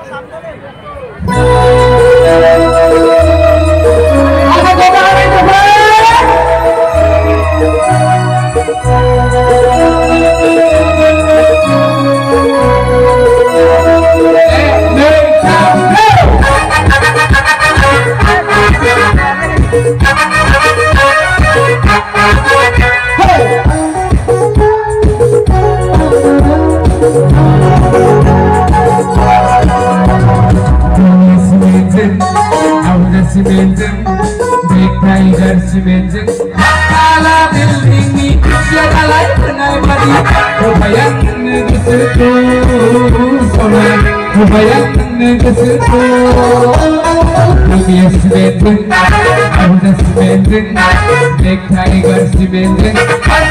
Ada godaan itu, Simenting, big tiger simenting. Ala building ni siapa lain kenal badi. Bayang negesiku, soalnya bayang negesiku. Dunia simenting, aku simenting, big tiger simenting.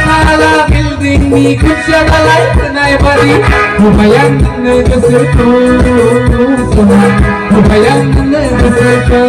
Ala building ni siapa lain kenal badi. Bayang negesiku, soalnya bayang negesiku.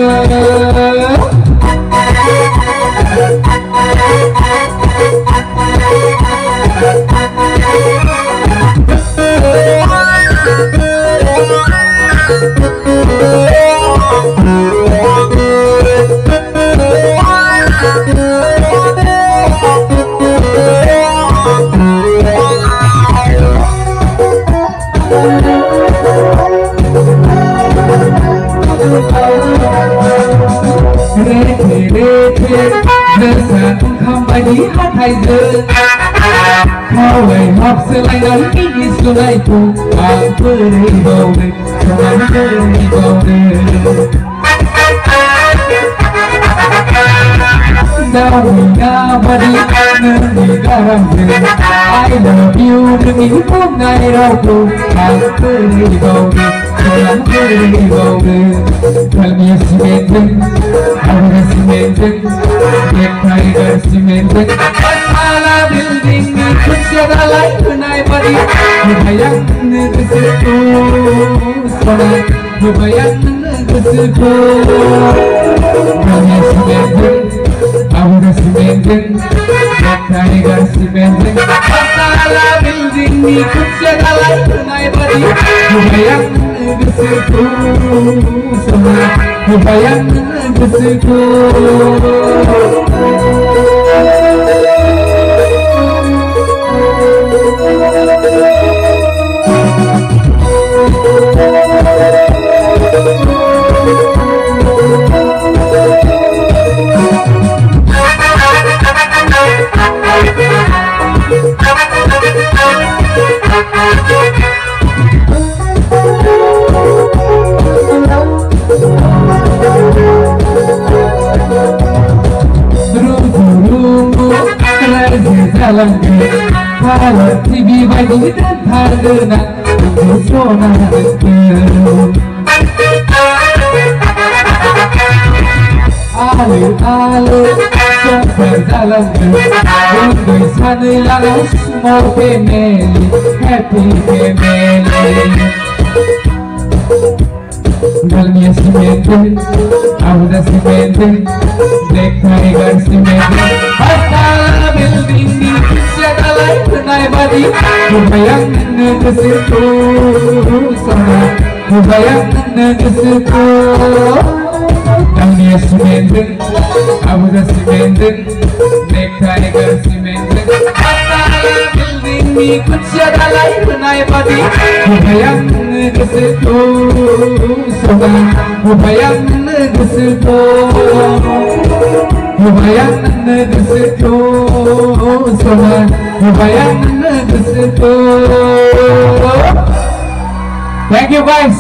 Di hai giờ theo ngày học sẽ lại nói cái gì xưa nay cùng bạn cứ đi vào đây cho anh cứ đi vào đây đau mình đã và đi nên mình đã làm gì I love you đừng nghĩ phút ngày đau khổ bạn cứ đi vào đây cho anh cứ đi vào đây kalian simenting aku simenting big tiger simenting ala building ni siapa lain kenai badi bayang negesiku soalnya bayang negesiku kalian simenting aku simenting big tiger simenting ala building ni siapa lain kenai badi bayang negesiku soalnya bayang negesiku. Dalam kalau TV bayi dan harga pesona alur sampai dalam untuk sana lalu semua family happy family dalamnya simenting aku dah simenting black tiger simenting pasal building di siapa lain kenai badi bayang negesiku sama bayang negesiku dalamnya simenting aku dah simenting black tiger simenting pasal building di siapa lain kenai badi bayang negesiku sama bayang negesiku bayang negesiku sama bayang negesiku. Thank you guys.